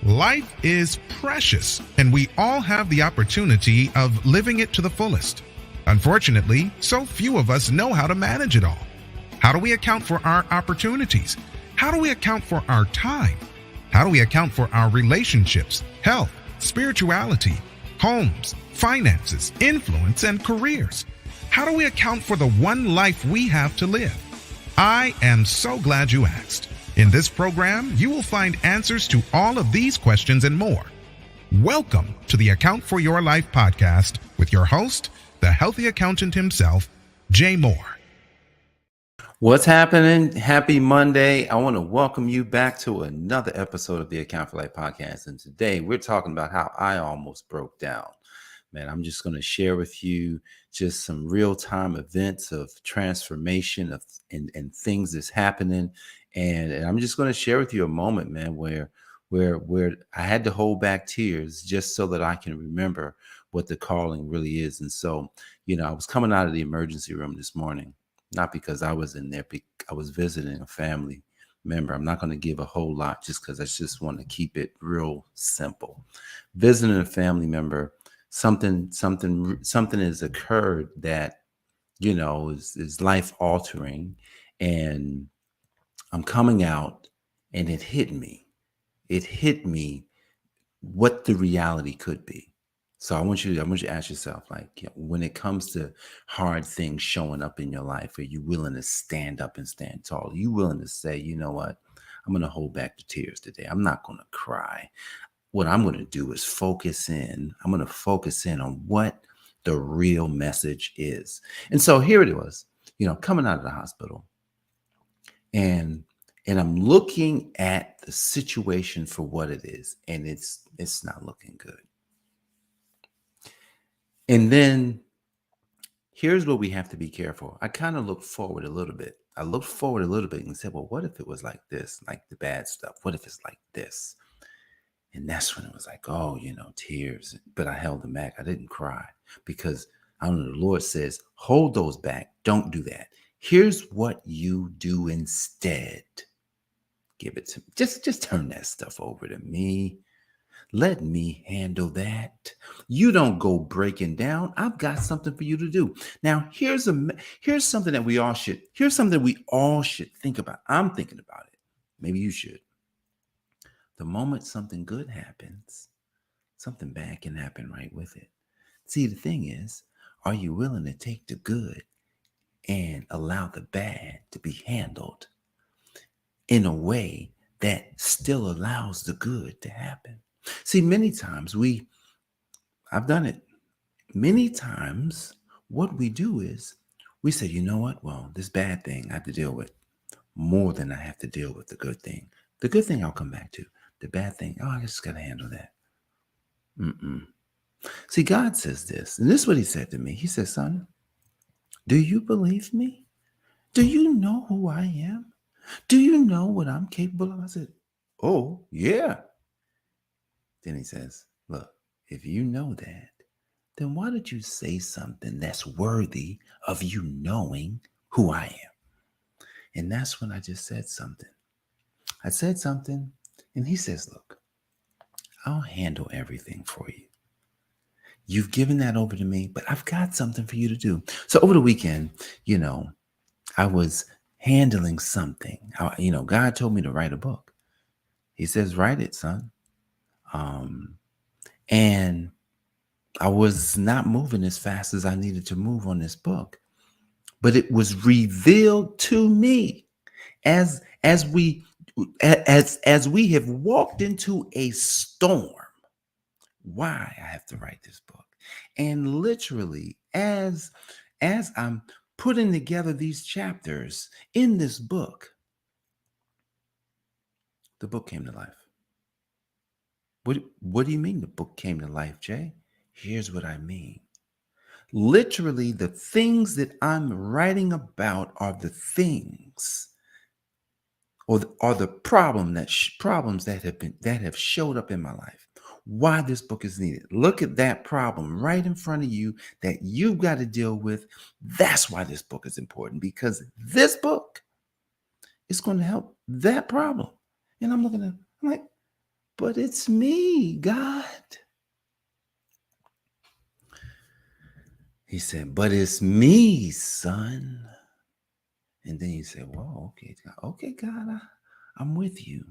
Life is precious, and we all have the opportunity of living it to the fullest. Unfortunately, so few of us know how to manage it all. How do we account for our opportunities? How do we account for our time? How do we account for our relationships, health, spirituality, homes, finances, influence, and careers? How do we account for the one life we have to live? I am so glad you asked. In this program, you will find answers to all of these questions and more. Welcome to the Account for Your Life podcast with your host, the healthy accountant himself, Jay Moore. What's happening? Happy Monday. I want to welcome you back to another episode of the Account for Life podcast. And today we're talking about how I almost broke down. Man, I'm just going to share with you just some real-time events of transformation and things that's happening. And I'm just going to share with you a moment, man, where I had to hold back tears just so that I can remember what the calling really is. And so, I was coming out of the emergency room this morning, not because I was in there, I was visiting a family member. I'm not going to give a whole lot just because I just want to keep it real simple. Visiting a family member, something has occurred that, is life altering. And I'm coming out and it hit me. It hit me what the reality could be. So I want you to ask yourself, when it comes to hard things showing up in your life, are you willing to stand up and stand tall? Are you willing to say, you know what? I'm going to hold back the tears today. I'm not going to cry. What I'm going to do is focus in. I'm going to focus in on what the real message is. And so here it was, coming out of the hospital. And I'm looking at the situation for what it is, and it's not looking good. And then here's where we have to be careful. I kind of looked forward a little bit. I looked forward a little bit and said, well, what if it was like this, like the bad stuff? What if it's like this? And that's when it was like, oh, tears. But I held them back. I didn't cry because I don't know, the Lord says, hold those back. Don't do that. Here's what you do instead. Give it to me. Just turn that stuff over to me. Let me handle that. You don't go breaking down. I've got something for you to do. Now, here's something that we all should think about. I'm thinking about it. Maybe you should. The moment something good happens, something bad can happen right with it. See, the thing is, are you willing to take the good and allow the bad to be handled in a way that still allows the good to happen? See, many times I've done it. Many times what we do is we say, you know what? Well, this bad thing I have to deal with more than I have to deal with the good thing. The good thing I'll come back to. The bad thing, I just got to handle that. See, God says this, and this is what he said to me. He said, son, do you believe me? Do you know who I am? Do you know what I'm capable of? I said, oh, yeah. Then he says, look, if you know that, then why don't you say something that's worthy of you knowing who I am? And that's when I just said something. I said something, and he says, look, I'll handle everything for you. You've given that over to me, but I've got something for you to do. So over the weekend, I was handling something. God told me to write a book. He says, write it, son. And I was not moving as fast as I needed to move on this book, but it was revealed to me as we have walked into a storm, why I have to write this book. And literally, as I'm putting together these chapters in this book, the book came to life. What do you mean the book came to life, Jay? Here's what I mean. Literally, the things that I'm writing about are the things or the problems that have showed up in my life. Why this book is needed. Look at that problem right in front of you that you've got to deal with. That's why this book is important, because this book is going to help that problem. And I'm like, but it's me, God. He said, but it's me, son. And then he said, well, okay, God, I'm with you.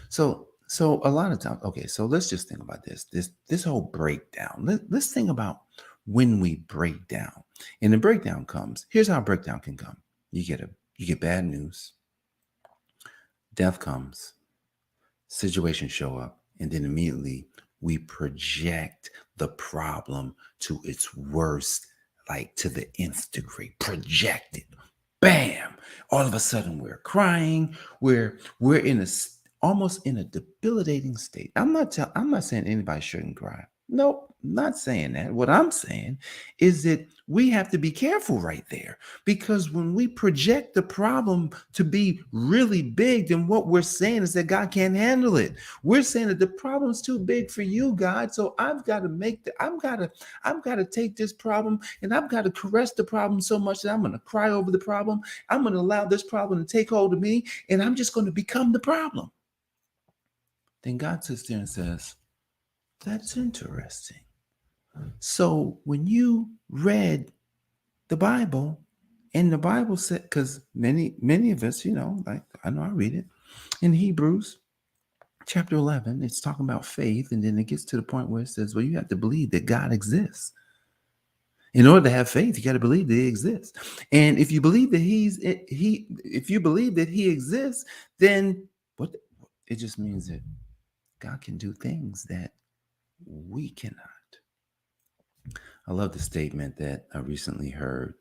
So a lot of times, okay, so let's just think about this whole breakdown. Let's think about when we break down. And the breakdown comes, here's how a breakdown can come. You get bad news, death comes, situations show up, and then immediately we project the problem to its worst, like to the nth degree. Project it. Bam! All of a sudden we're crying. We're almost in a debilitating state. I'm not saying anybody shouldn't cry. Nope, not saying that. What I'm saying is that we have to be careful right there, because when we project the problem to be really big, then what we're saying is that God can't handle it. We're saying that the problem's too big for you, God. So I've got to take this problem and I've got to caress the problem so much that I'm going to cry over the problem. I'm going to allow this problem to take hold of me, and I'm just going to become the problem. Then God sits there and says, that's interesting. So when you read the Bible, and the Bible said, because many of us, like I know I read it in Hebrews chapter 11, it's talking about faith, and then it gets to the point where it says, well, you have to believe that God exists. In order to have faith, you got to believe that He exists. And if you believe that if you believe that He exists, then what? It just means that God can do things that we cannot. I love the statement that I recently heard.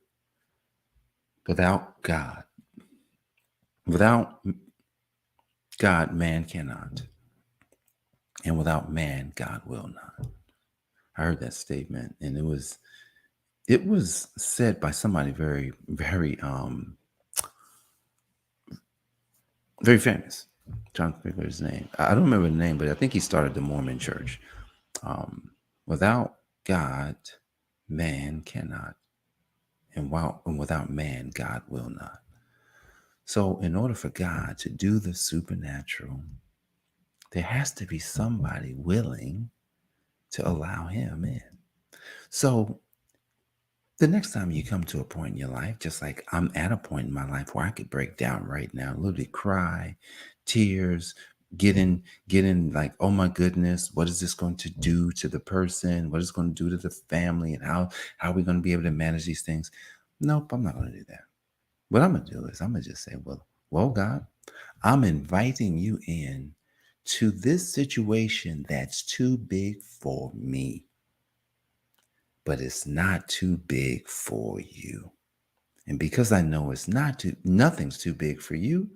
Without God, man cannot. And without man, God will not. I heard that statement, and it was said by somebody very, very, very famous. Trying to figure his name. I don't remember the name, but I think he started the Mormon church. Without God, man cannot. And without man, God will not. So in order for God to do the supernatural, there has to be somebody willing to allow Him in. So the next time you come to a point in your life, just like I'm at a point in my life where I could break down right now, literally cry, tears, get in like, oh my goodness, what is this going to do to the person? What is it going to do to the family? And how are we going to be able to manage these things? Nope, I'm not going to do that. What I'm going to do is I'm going to just say, well, God, I'm inviting you in to this situation that's too big for me, but it's not too big for you. And because I know nothing's too big for you,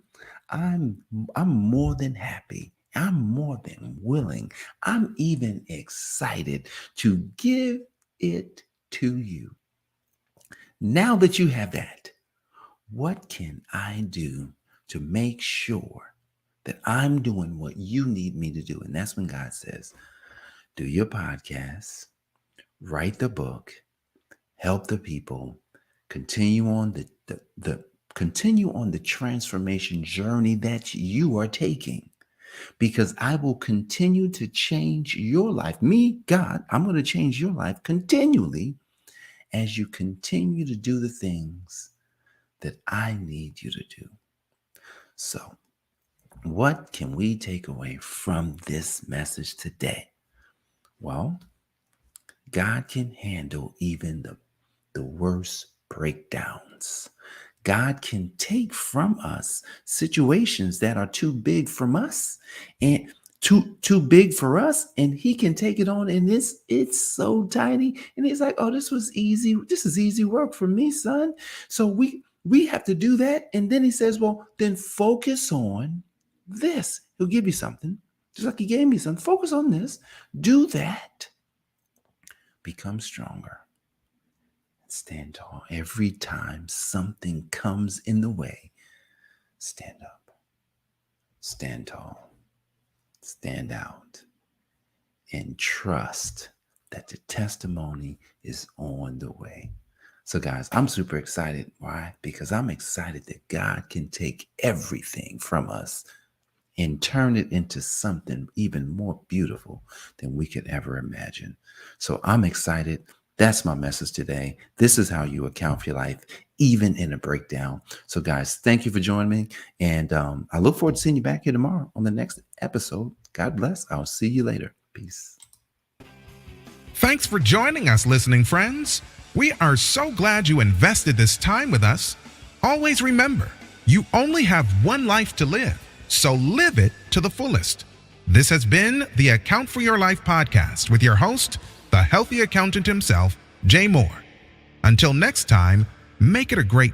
I'm more than happy. I'm more than willing. I'm even excited to give it to you. Now that you have that, what can I do to make sure that I'm doing what you need me to do? And that's when God says, do your podcast, write the book, help the people, continue on the transformation journey that you are taking, because I will continue to change your life. Me, God, I'm going to change your life continually as you continue to do the things that I need you to do. So, what can we take away from this message today? Well, God can handle even the worst breakdowns. God can take from us situations that are too big from us and too big for us, and He can take it on, and it's so tiny, and He's like, oh, this was easy. This is easy work for me, son. So we have to do that, and then He says, well, then focus on this. He'll give you something, just like He gave me something. Focus on this. Do that. Become stronger. Stand tall. Every time something comes in the way, stand up, stand tall, stand out, and trust that the testimony is on the way. So guys, I'm super excited. Why? Because I'm excited that God can take everything from us and turn it into something even more beautiful than we could ever imagine. So I'm excited. That's my message today. This is how you account for your life, even in a breakdown. So guys, thank you for joining me. And I look forward to seeing you back here tomorrow on the next episode. God bless. I'll see you later. Peace. Thanks for joining us, listening friends. We are so glad you invested this time with us. Always remember, you only have one life to live, so live it to the fullest. This has been the Account for Your Life podcast with your host, the healthy accountant himself, Jay Moore. Until next time, make it a great